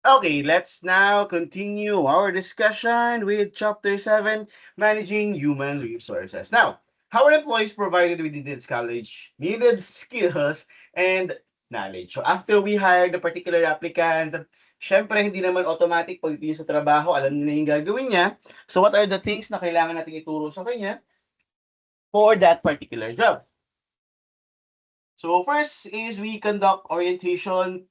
Okay, let's now continue our discussion with Chapter 7, Managing Human Resources. Now, how are employees provided with needed skills and knowledge? So after we hire the particular applicant, syempre hindi naman automatic pagdating sa trabaho, alam niya na yung gagawin niya. So what are the things na kailangan natin ituro sa kanya for that particular job? So first is we conduct orientation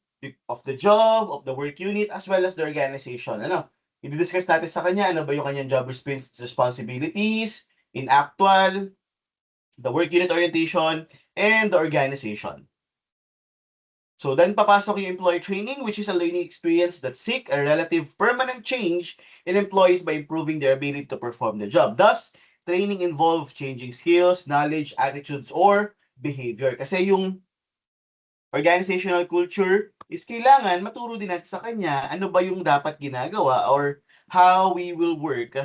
of the job, of the work unit, as well as the organization. Ano? I-discuss natin sa kanya ano ba yung kanyang job responsibilities in actual, the work unit orientation, and the organization. So then papasok yung employee training, which is a learning experience that seek a relative permanent change in employees by improving their ability to perform the job. Thus, training involves changing skills, knowledge, attitudes, or behavior. Kasi yung organizational culture is kailangan maturo din natin sa kanya ano ba yung dapat ginagawa or how we will work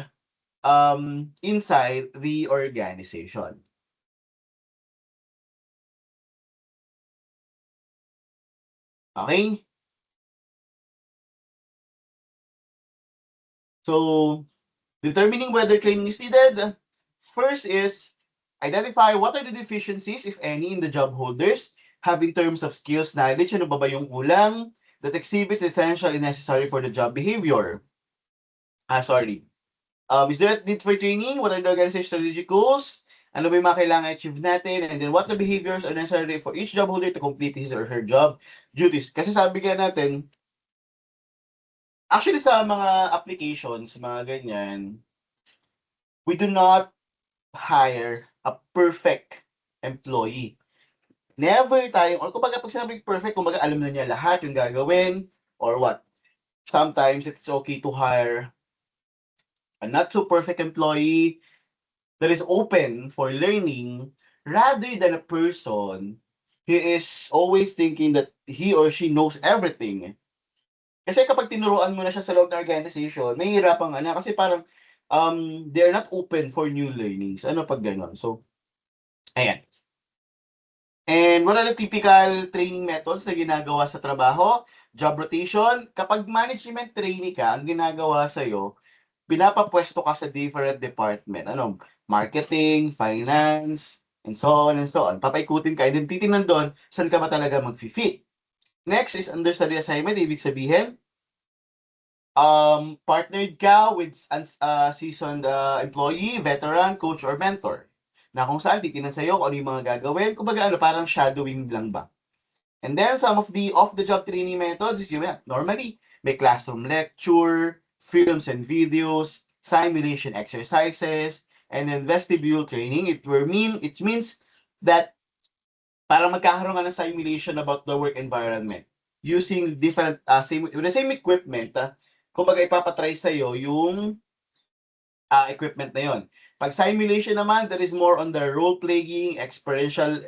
inside the organization. Okay? So, determining whether training is needed, first is identify what are the deficiencies, if any, in the job holders have in terms of skills, knowledge, ano ba yung kulang that exhibits essential and necessary for the job behavior. Sorry. Is there a need for training? What are the organizational strategic goals? Ano ba yung mga kailangan achieve natin? And then what the behaviors are necessary for each job holder to complete his or her job duties? Kasi sabi nga natin, actually sa mga applications, mga ganyan, we do not hire a perfect employee. Never tayo, or kumbaga pag sinabing perfect, kumbaga alam na niya lahat yung gagawin, or what? Sometimes it's okay to hire a not so perfect employee that is open for learning rather than a person who is always thinking that he or she knows everything. Kasi kapag tinuruan mo na siya sa loob ng organization, may hirapan nga na kasi parang they're not open for new learnings. Ano pag gano'n? So, ayan. And what are the typical training methods na ginagawa sa trabaho? Job rotation. Kapag management trainee ka, ang ginagawa sa'yo, pinapapwesto ka sa different department. Ano? Marketing, finance, and so on and so on. Papaikutin ka, and then titingnan doon, saan ka ba talaga mag-fit. Next is understudy assignment. Ibig sabihin, partnered ka with seasoned employee, veteran, coach, or mentor. Na kung saan titingnan sa'yo kung ano yung mga gagawin. Kumbaga ano, parang shadowing lang ba? And then some of the off-the-job training methods is normally may classroom lecture, films and videos, simulation exercises, and then vestibule training. It means that para magkakaroon ka ng simulation about the work environment using different with the same equipment. Kumbaga ipapatry sa iyo yung equipment na yon. Pag simulation naman, that is more on the role playing, experiential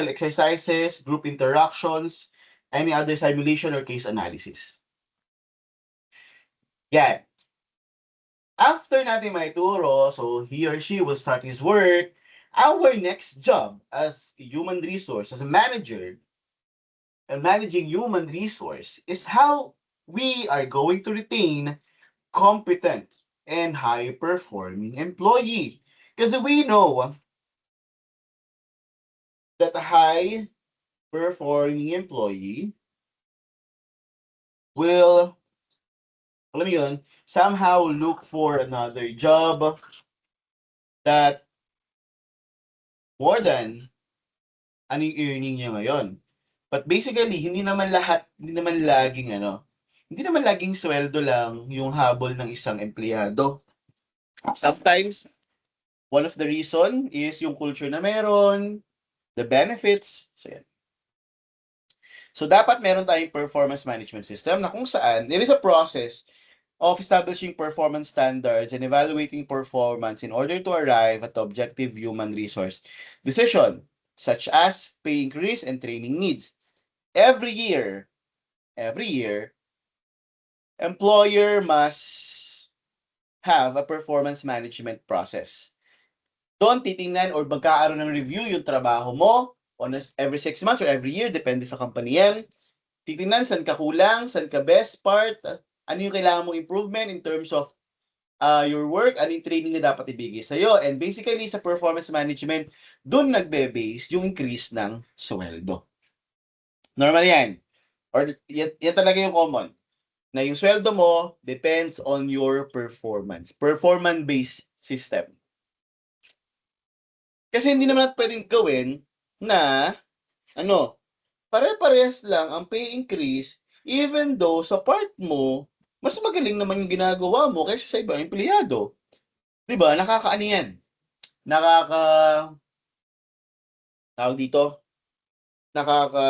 exercises, group interactions, any other simulation or case analysis. Yan. After natin maituro, so he or she will start his work. Our next job as human resource, as a manager, and managing human resource is how we are going to retain competent and high-performing employee. Because we know that a high-performing employee will, alam mo yun, somehow look for another job that more than ano yung earning niya ngayon. But basically, hindi naman laging sweldo lang yung habol ng isang empleyado. Sometimes, one of the reason is yung culture na meron, the benefits. So, yan. So, dapat meron tayong performance management system na kung saan there is a process of establishing performance standards and evaluating performance in order to arrive at the objective human resource decision, such as pay increase and training needs. Every year, employer must have a performance management process. Doon titingnan or magkaaroon ng review yung trabaho mo on every 6 months or every year, depende sa company yan. titingnan saan ka kulang, saan ka best part, ano yung kailangan mong improvement in terms of your work, ano yung training na dapat ibigay sa'yo. And basically, sa performance management, doon nagbe-base yung increase ng sweldo. Normal yan. Or yan talaga yung common. Na yung sweldo mo depends on your performance. Performance-based system. Kasi hindi naman natin pwedeng gawin na, pare-parehas lang ang pay increase even though sa part mo, mas magaling naman yung ginagawa mo kaysa sa ibang empleyado. 'Di ba? Nakakaano yan? Nakaka tawag dito, nakaka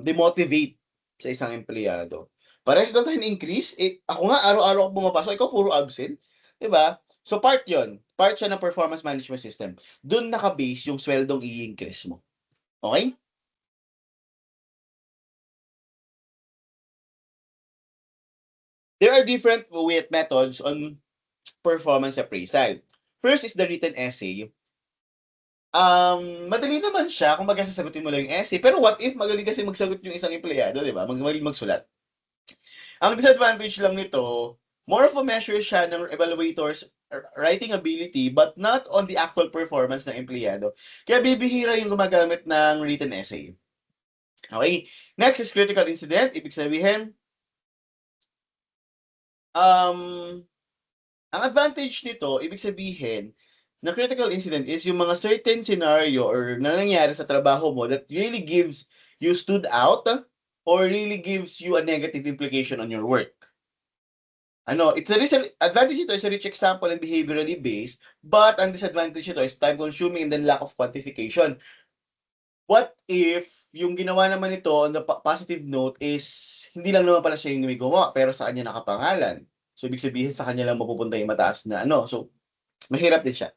demotivate sa isang empleyado. Parehas lang tayo increase, ako nga araw-araw ako pumapasok, ikaw puro absent, 'di ba? So part 'yon, part siya ng performance management system. Doon naka-base yung sweldong i-increase mo. Okay? There are different methods on performance appraisal. First is the written essay. Madali naman siya kung kumbaga sasagutin mo lang yung essay, pero what if magaling kasi magsagot yung isang empleyado, 'di ba? Magaling magsulat. Ang disadvantage lang nito, more of a measure siya ng evaluators writing ability but not on the actual performance ng empleyado. Kaya bibihira yung gumagamit ng written essay. Okay? Next is critical incident. Ibig sabihin, ang advantage nito, ibig sabihin, na critical incident is yung mga certain scenario or na nangyari sa trabaho mo that really gives you stood out or really gives you a negative implication on your work. It's a advantage ito is a rich example and behaviorally based, but ang disadvantage ito is time consuming and then lack of quantification. What if yung ginawa naman ito on the positive note is hindi lang naman pala siya yung gumawa pero sa kanya nakapangalan. So ibig sabihin sa kanya lang mapupunta yung mataas na So mahirap din siya.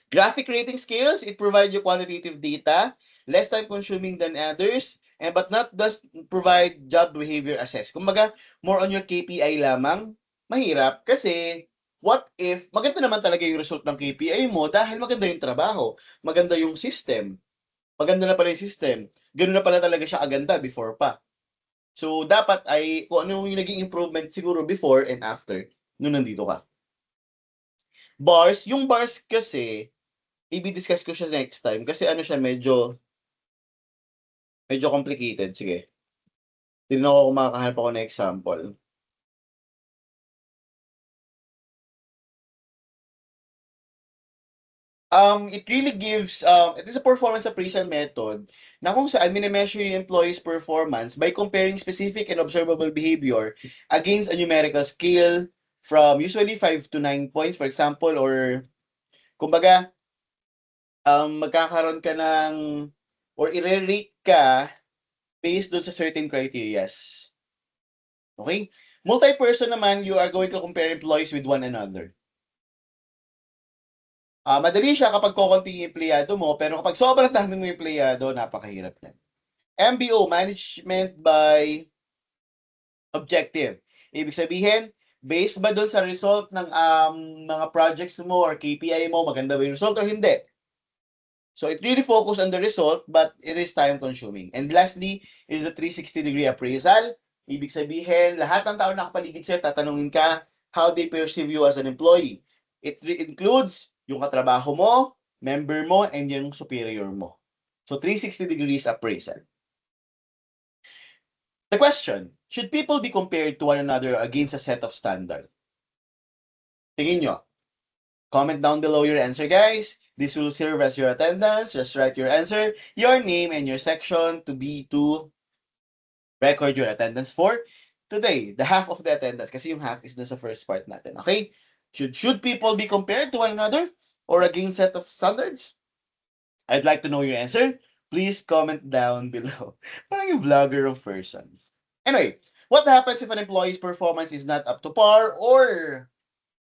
Graphic rating scales, it provides you quantitative data, less time consuming than others, but not just provide job behavior assess. Kumbaga, more on your KPI lamang, mahirap kasi what if maganda naman talaga yung result ng KPI mo dahil maganda yung trabaho, maganda yung system, maganda na pala yung system, ganoon na pala talaga siya aganda before pa. So, dapat ay kung ano yung naging improvement siguro before and after nung nandito ka. Bars, yung bars kasi, i-discuss ko siya next time kasi siya medyo complicated. Sige. Tignan ko kung makakahanap ako ng example. It really gives, it is a performance appraisal method na kung saan mini-measure yung employee's performance by comparing specific and observable behavior against a numerical scale from usually 5 to 9 points, for example, or kumbaga, magkakaroon ka ng or i-rate ka based doon sa certain criterias. Okay? Multi-person naman, you are going to compare employees with one another. Madali siya kapag kokonti yung empleyado mo, pero kapag sobrang dami mo yung empleyado, napakahirap yan. MBO, Management by Objective. Ibig sabihin, based ba doon sa result ng mga projects mo or KPI mo, maganda ba yung result or hindi? So it really focus on the result, but it is time consuming. And lastly, is the 360-degree appraisal. Ibig sabihin, lahat ng tao na nakapaligid sa'yo, tatanungin ka how they perceive you as an employee. It includes yung katrabaho mo, member mo, and yung superior mo. So 360 degrees appraisal. The question, should people be compared to one another against a set of standard? Tingin nyo. Comment down below your answer, guys. This will serve as your attendance. Just write your answer, your name, and your section to record your attendance for today. The half of the attendance. Kasi yung half is dun sa first part natin. Okay? Should people be compared to one another or against set of standards? I'd like to know your answer. Please comment down below. Parang yung vlogger of person. Anyway, what happens if an employee's performance is not up to par or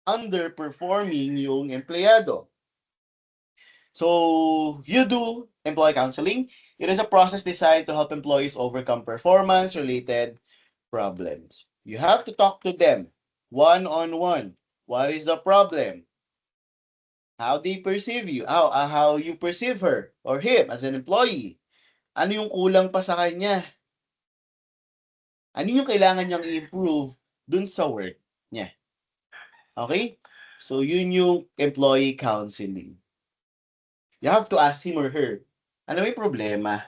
underperforming yung empleyado? So, you do employee counseling. It is a process designed to help employees overcome performance-related problems. You have to talk to them one-on-one. What is the problem? How they perceive you, how you perceive her or him as an employee. Ano yung kulang pa sa kanya? Ano yung kailangan niyang i-improve dun sa work niya? Okay? So, yun yung employee counseling. You have to ask him or her, ano may problema?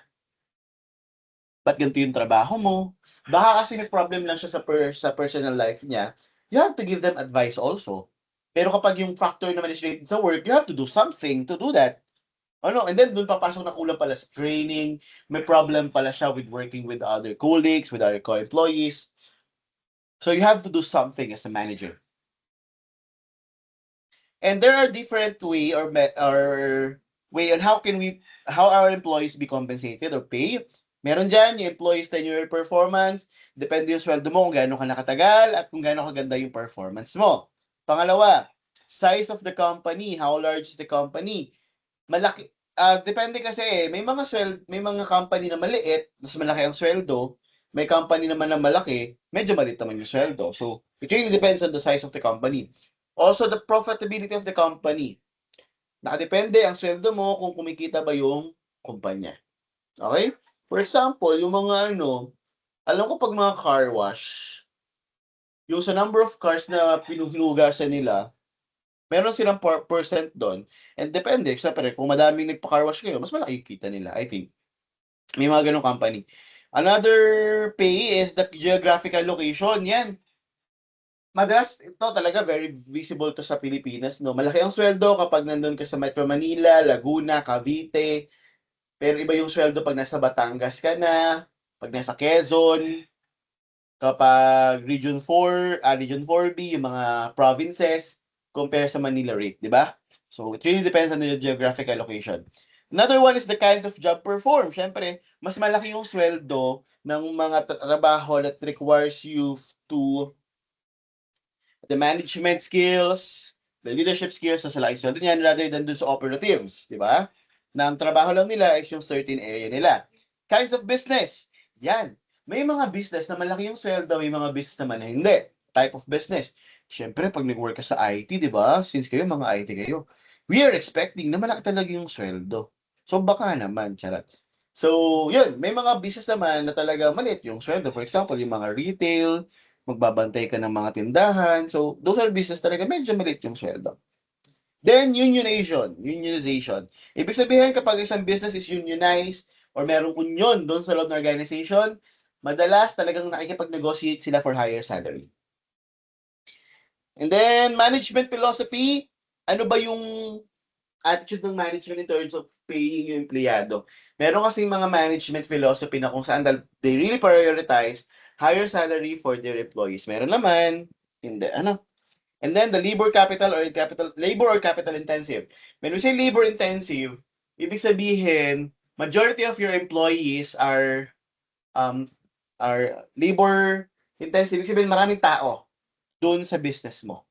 Ba't ganito yung trabaho mo? Baka kasi may problem lang siya sa personal life niya. You have to give them advice also. Pero kapag yung factor naman is related sa work, you have to do something to do that. Ano, and then doon papasok na kulang pala sa training, may problem pala siya with working with other colleagues, with other co-employees. So you have to do something as a manager. And there are different way on how our employees be compensated or pay. Meron dyan yung employees tenure performance, depende yung sweldo mo kung gaano ka nakatagal at kung gaano kaganda yung performance mo. Pangalawa, size of the company, how large is the company? Malaki, depende kasi may mga company na maliit, mas malaki ang sweldo, may company naman na malaki, medyo maliit naman yung sweldo. So, it really depends on the size of the company. Also, the profitability of the company. Nakadepende ang sweldo mo kung kumikita ba yung kumpanya. Okay? For example, yung mga alam ko pag mga car wash, yung sa number of cars na pinuhinugasan nila, meron silang percent doon. And depende, syempre, kung madaming nagpa-car wash kayo, mas malaki yung kita nila, I think. May mga ganong company. Another pay is the geographical location. Yan. Madalas ito talaga very visible to sa Pilipinas, no? Malaki ang sweldo kapag nandun ka sa Metro Manila, Laguna, Cavite. Pero iba yung sweldo pag nasa Batangas ka na, pag nasa Quezon, kapag Region 4B, yung mga provinces, compare sa Manila rate, di ba? So, it really depends on the geographical location. Another one is the kind of job performed. Siyempre, mas malaki yung sweldo ng mga trabaho that requires you to the management skills, the leadership skills, so sa laki sweldo niyan rather than dun sa operatives, di ba? Na ang trabaho lang nila is yung certain area nila. Kinds of business. Yan. May mga business na malaki yung sweldo, may mga business naman na hindi. Type of business. Siyempre, pag nag-work ka sa IT, di ba? Since kayo, mga IT kayo, we are expecting na malaki talaga yung sweldo. So, baka naman, charat. So, yun. May mga business naman na talaga maliit yung sweldo. For example, yung mga retail, magbabantay ka ng mga tindahan. So, those are business talaga medyo maliit yung sweldo. Then, unionization. Ibig sabihin, kapag isang business is unionized or merong union doon sa loob ng organization, madalas talagang nakikipag-negotiate sila for higher salary. And then, management philosophy, ano ba yung attitude ng management in terms of paying yung empleyado? Meron kasing mga management philosophy na kung saan they really prioritize higher salary for their employees. Meron naman, hindi, And then the labor or capital intensive. When we say labor intensive, ibig sabihin, majority of your employees are labor intensive. Ibig sabihin, maraming tao doon sa business mo.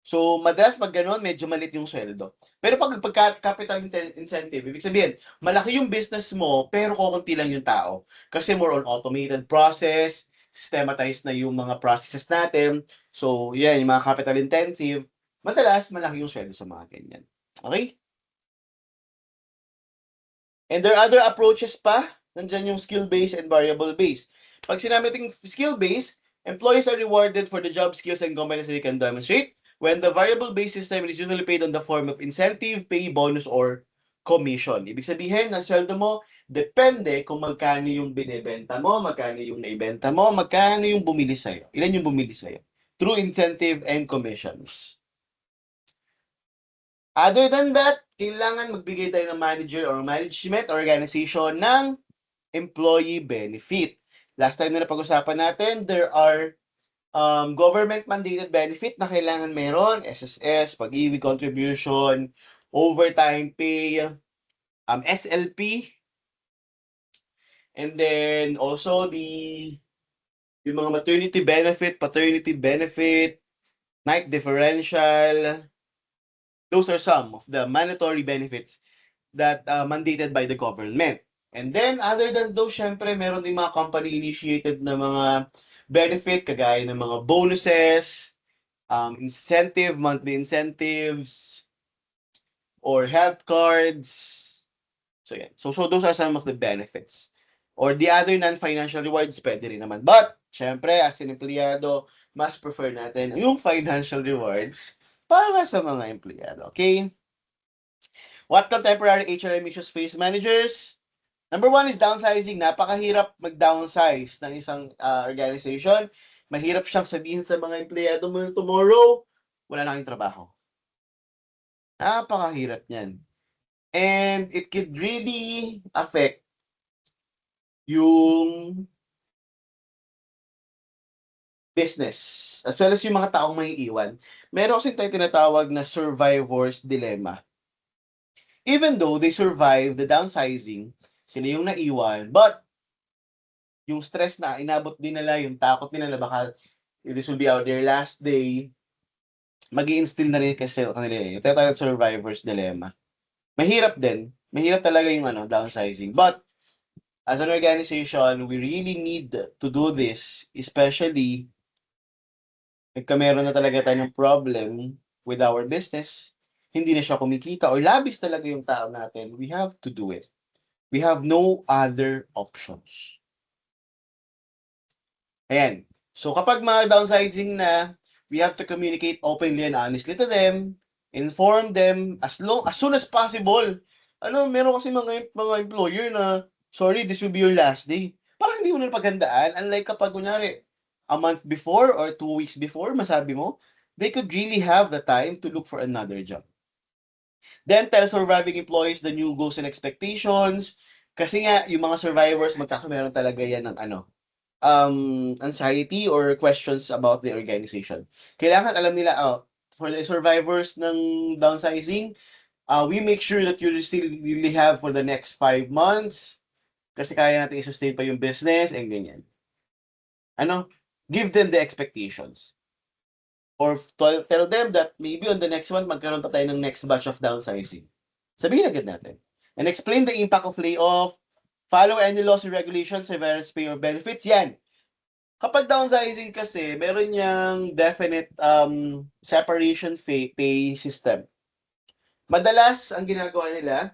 So, madalas pag gano'n, medyo maliit yung sweldo. Pero pag capital incentive, ibig sabihin, malaki yung business mo, pero kukunti lang yung tao. Kasi more on automated process, systematized na yung mga processes natin. So, yan, yung mga capital intensive, madalas malaki yung sweldo sa mga ganyan. Okay? And there are other approaches pa. Nandyan yung skill-based and variable-based. Pag sinabi natin skill-based, employees are rewarded for the job skills and competency they can demonstrate. When the variable-based system is usually paid on the form of incentive, pay, bonus, or commission. Ibig sabihin, ang sweldo mo, depende kung magkano yung binibenta mo, magkano yung naibenta mo, magkano yung bumili sa'yo. Ilan yung bumili sa'yo? Through incentive and commissions. Other than that, kailangan magbigay tayo ng manager or management organization ng employee benefit. Last time na napag-usapan natin, there are government-mandated benefit na kailangan meron, SSS, pag-ibig contribution, overtime pay, SLP, and then also yung mga maternity benefit, paternity benefit, night differential. Those are some of the mandatory benefits that mandated by the government. And then, other than those, syempre, meron din mga company-initiated na mga benefit, kagaya ng mga bonuses, monthly incentives, or health cards, So, yan. So those are some of the benefits. Or the other non-financial rewards, pwede rin naman. But, syempre, as an empleyado, mas prefer natin yung financial rewards para sa mga empleyado. Okay? What contemporary HRM issues face managers? Number one is downsizing. Napakahirap mag-downsize ng isang organization. Mahirap siyang sabihin sa mga empleyado mo tomorrow, wala na kayong trabaho. Napakahirap niyan. And it could really affect yung business as well as yung mga taong may iwan. Meron kasi tayong tinatawag na survivor's dilemma. Even though they survive the downsizing, sila yung naiwan, but yung stress na inabot din nila, yung takot nila na baka this will be their last day, mag-i-instill na rin kasi kanila yung tinatawag survivor's dilemma. Mahirap din. Mahirap talaga yung downsizing. But as an organization, we really need to do this, especially meron na talaga tayo ng problem with our business, hindi na siya kumikita or labis talaga yung tao natin, we have to do it. We have no other options. Ayan. So kapag mga downsizing na, we have to communicate openly and honestly to them, inform them as soon as possible. Meron kasi mga employer na, sorry, this will be your last day. Parang hindi mo na paghandaan. Unlike kapag kunyari, a month before or 2 weeks before, masabi mo, they could really have the time to look for another job. Then, tell surviving employees the new goals and expectations. Kasi nga, yung mga survivors, magkakameron talaga yan ng anxiety or questions about the organization. Kailangan alam nila, for the survivors ng downsizing, we make sure that you still really have for the next 5 months kasi kaya natin i-sustain pa yung business and ganyan. Give them the expectations. Or tell them that maybe on the next one, magkaroon pa tayo ng next batch of downsizing. Sabihin agad natin. And explain the impact of layoff, follow any laws and regulations, severance pay or benefits. Yan. Kapag downsizing kasi, meron niyang definite separation pay system. Madalas, ang ginagawa nila,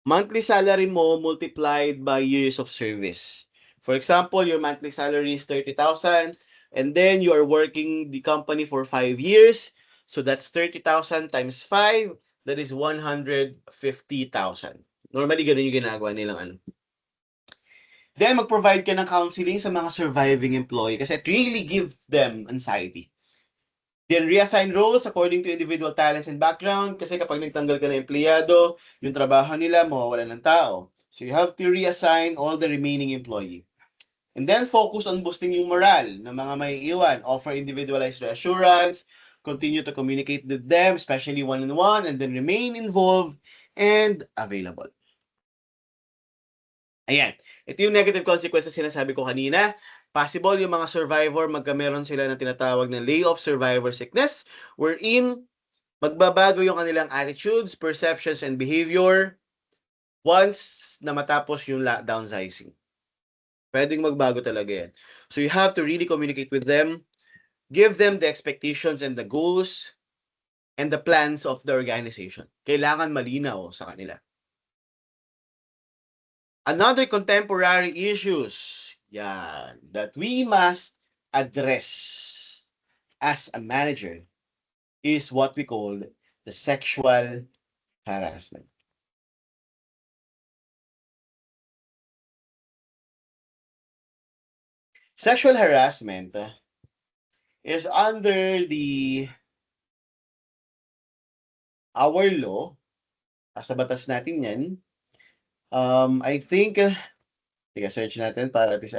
monthly salary mo multiplied by years of service. For example, your monthly salary is 30,000 and then you are working the company for 5 years. So that's 30,000 times 5, that is 150,000. Normally, ganun yung ginagawa nilang Then, mag-provide ka ng counseling sa mga surviving employee kasi it really gives them anxiety. Then, reassign roles according to individual talents and background kasi kapag nagtanggal ka ng empleyado, yung trabaho nila mawawala ng tao. So, you have to reassign all the remaining employee. And then, focus on boosting yung morale ng mga may iwan. Offer individualized reassurance, continue to communicate with them, especially one-on-one, and then remain involved and available. Ayan. Ito yung negative consequences na sinasabi ko kanina. Possible yung mga survivor, magkameron sila ng tinatawag na layoff survivor sickness, wherein magbabago yung kanilang attitudes, perceptions, and behavior once na matapos yung downsizing. Pwedeng magbago talaga yan. So you have to really communicate with them, give them the expectations and the goals and the plans of the organization. Kailangan malinaw sa kanila. Another contemporary issues that we must address as a manager is what we call the sexual harassment. Sexual harassment is under our law, sa batas natin yan. I think, search natin para at least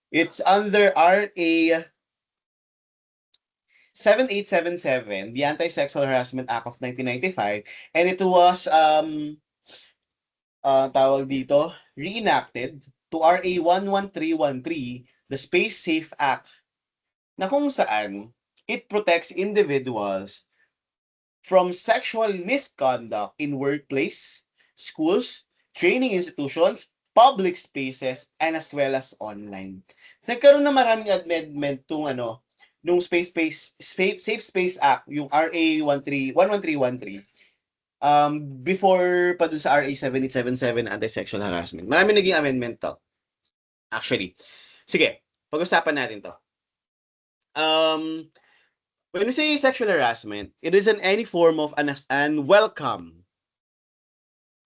it's under RA 7877, the Anti-Sexual Harassment Act of 1995, and it was tawag dito, reenacted to RA 11313, the Space Safe Act, na kung saan it protects individuals from sexual misconduct in workplace, schools, training institutions, public spaces, and as well as online. Nagkaroon na maraming amendment nung Safe Space Act, yung RA 11313. before pa dun sa RA 7877 anti-sexual harassment. Marami naging amendment to. Actually. Sige, pag-usapan natin to. When we say sexual harassment, it isn't any form of unwelcome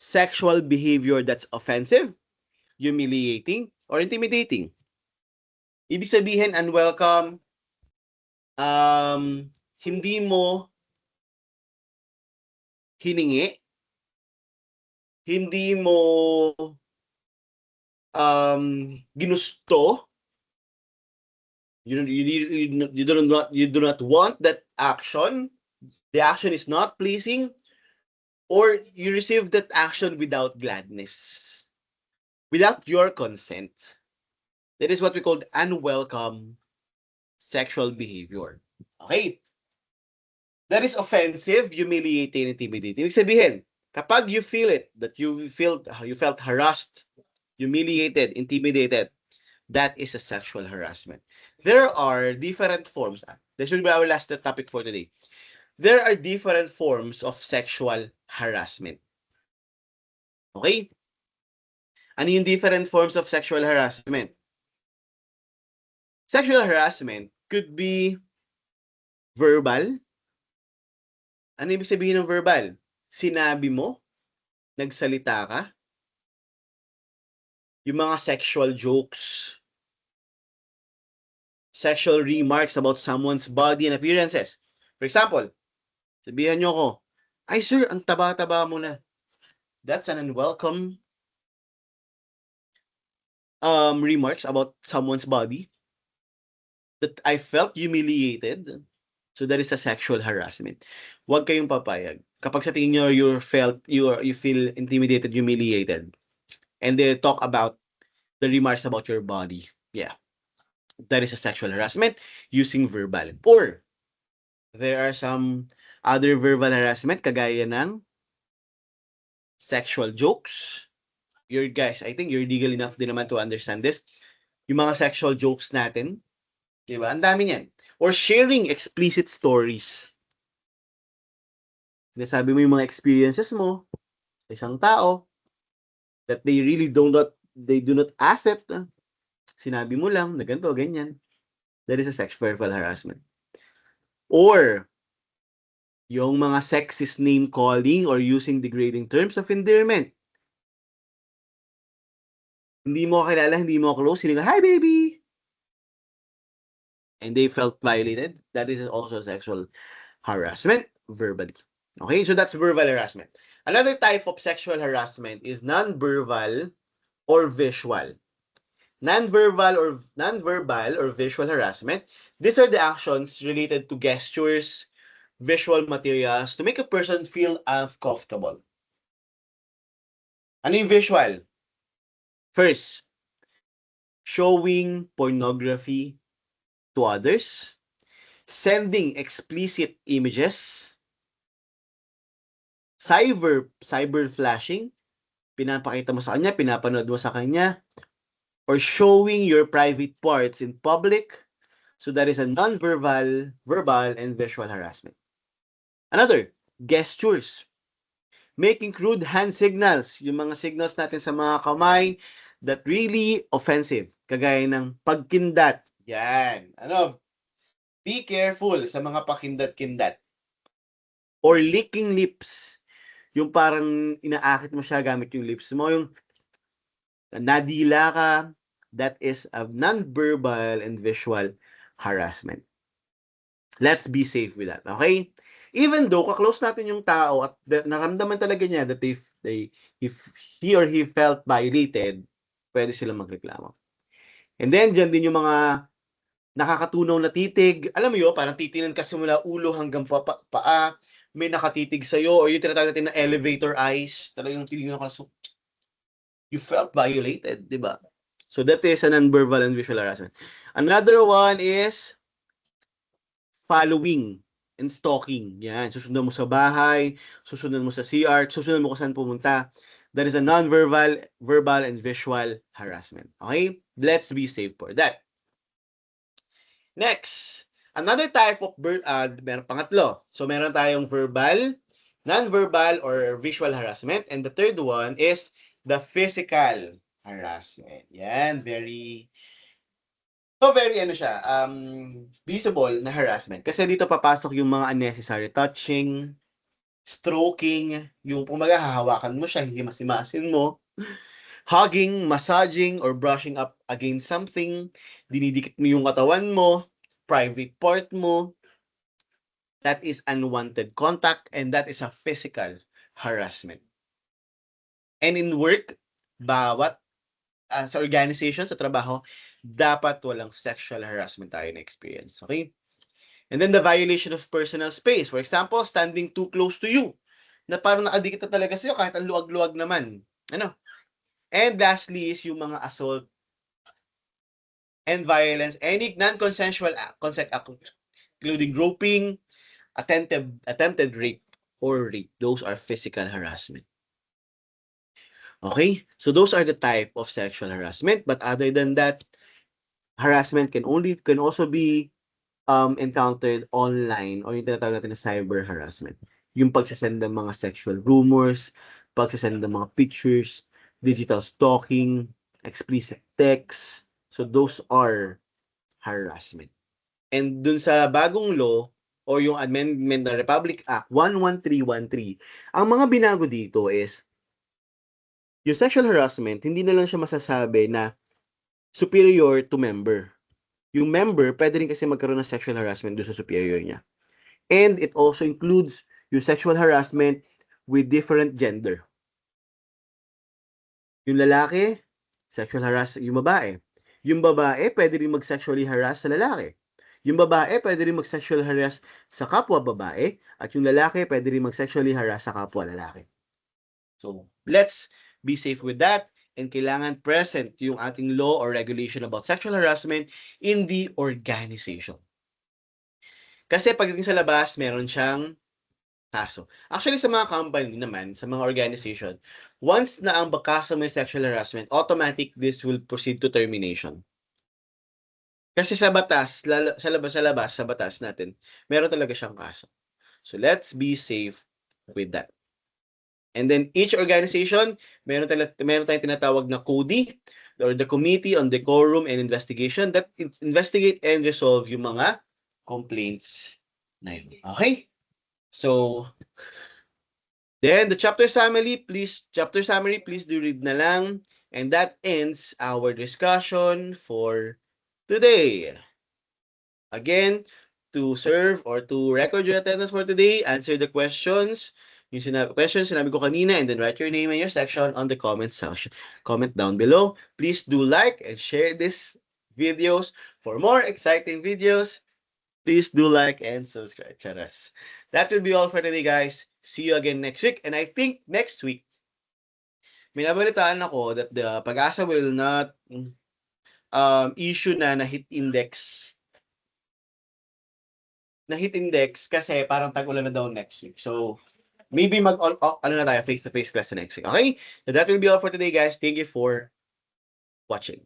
sexual behavior that's offensive, humiliating, or intimidating. Ibig sabihin, unwelcome, hindi mo hiningi, hindi mo ginusto, you do not want that action, the action is not pleasing, or you receive that action without gladness, without your consent. That is what we call unwelcome sexual behavior. Okay? That is offensive, humiliating, intimidating. Ibig sabihin, kapag you feel it, that you felt harassed, humiliated, intimidated, that is a sexual harassment. There are different forms. This will be our last topic for today. There are different forms of sexual harassment. Okay? Ano yung different forms of sexual harassment? Sexual harassment could be verbal. Ano ibig sabihin ng verbal? Sinabi mo, nagsalita ka, yung mga sexual jokes, sexual remarks about someone's body and appearances. For example, sabihan nyo ko, ay sir, ang taba-taba mo na. That's an unwelcome remarks about someone's body. That I felt humiliated. So that is a sexual harassment. Huwag kayong papayag. Kapag sa tingin nyo you feel intimidated, humiliated, and they talk about the remarks about your body. Yeah. That is a sexual harassment using verbal. Or there are some other verbal harassment kagaya ng sexual jokes. I think you're legal enough din naman to understand this. Yung mga sexual jokes natin, di ba? Ang dami niyan. Or sharing explicit stories. Sinasabi mo yung mga experiences mo sa isang tao that they do not accept. Sinabi mo lang na ganito, ganyan. That is a sexual harassment. Or yung mga sexist name calling or using degrading terms of endearment. Hindi mo kilala, hindi mo close, hindi ka, hi baby! And they felt violated. That is also sexual harassment verbally. Okay, so that's verbal harassment. Another type of sexual harassment is non-verbal or visual. Non-verbal or visual harassment. These are the actions related to gestures, visual materials to make a person feel uncomfortable. Ano yung visual? First, showing pornography to others, sending explicit images, cyber flashing, pinapakita mo sa kanya, pinapanood mo sa kanya, or showing your private parts in public. So that is a non-verbal, verbal, and visual harassment. Another, gestures. Making crude hand signals, yung mga signals natin sa mga kamay that really offensive. Kagaya ng pagkindat. Yan. Be careful sa mga pakindat-kindat. Or licking lips. Yung parang inaakit mo siya gamit yung lips mo. Yung nadila ka. That is a non-verbal and visual harassment. Let's be safe with that. Okay? Even though kaklose natin yung tao at naramdaman talaga niya that if he or he felt violated, pwede silang magreklamo. And then, dyan din yung mga nakakatunaw na titig. Alam mo yun, parang titinan ka simula ulo hanggang paa. May nakatitig sa'yo or yung tinatawag natin na elevator eyes. Talagang tinignan ka so you felt violated, di ba? So that is an non-verbal and visual harassment. Another one is following and stalking. Yan, susundan mo sa bahay, susundan mo sa CR, susundan mo kung saan pumunta. That is a non-verbal, verbal, and visual harassment. Okay? Let's be safe for that. Next, another type of pangatlo. So meron tayong verbal, non-verbal or visual harassment. And the third one is the physical harassment. Yan, very ano siya, visible na harassment. Kasi dito papasok yung mga unnecessary touching, stroking, yung kumbaga hahawakan mo siya, hihimas-himasin mo, hugging, massaging, or brushing up against something, dinidikit mo yung katawan mo, private part mo, that is unwanted contact, and that is a physical harassment. And in work, bawat sa organization, sa trabaho, dapat walang sexual harassment tayo na experience. Okay? And then the violation of personal space. For example, standing too close to you. Na parang nakadikit na talaga sa'yo kahit ang luwag-luwag naman. Ano? And lastly is yung mga assault and violence, any non-consensual act, including groping, attempted rape, or rape. Those are physical harassment. Okay? So those are the type of sexual harassment. But other than that, harassment can also be encountered online or yung tinatawag natin na cyber harassment. Yung pagsasend ng mga sexual rumors, pagsasend ng mga pictures, digital stalking, explicit texts. So those are harassment. And dun sa bagong law or yung amendment ng Republic Act 11313, ang mga binago dito is yung sexual harassment, hindi na lang siya masasabi na superior to member. Yung member, pwede rin kasi magkaroon ng sexual harassment doon sa superior niya. And it also includes yung sexual harassment with different gender. Yung lalaki, sexual harass yung babae. Yung babae, pwede rin mag-sexually harass sa lalaki. Yung babae, pwede rin mag-sexual harass sa kapwa babae. At yung lalaki, pwede rin mag-sexually harass sa kapwa lalaki. So, let's be safe with that. And kailangan present yung ating law or regulation about sexual harassment in the organization. Kasi pagdating sa labas, meron siyang kaso. Actually, sa mga company naman, sa mga organization, once na ang kaso may sexual harassment, automatic this will proceed to termination. Kasi sa batas, sa labas, sa batas natin, meron talaga siyang kaso. So, let's be safe with that. And then each organization, meron tayong tinatawag na CODI, or the Committee on Decorum and Investigation, that investigate and resolve yung mga complaints na yun. Okay? So, then the chapter summary, please do read na lang. And that ends our discussion for today. Again, to serve or to record your attendance for today, answer the questions. Yung questions sinabi ko kanina, and then write your name and your section on the comment section. Comment down below. Please do like and share these videos. For more exciting videos, please do like and subscribe. Charas. That will be all for today, guys. See you again next week. And I think next week, may nabalitaan ako that the Pag-asa will not issue na hit index kasi parang tag-ulan na daw next week. So, maybe face-to-face class next week. Okay? So that will be all for today, guys. Thank you for watching.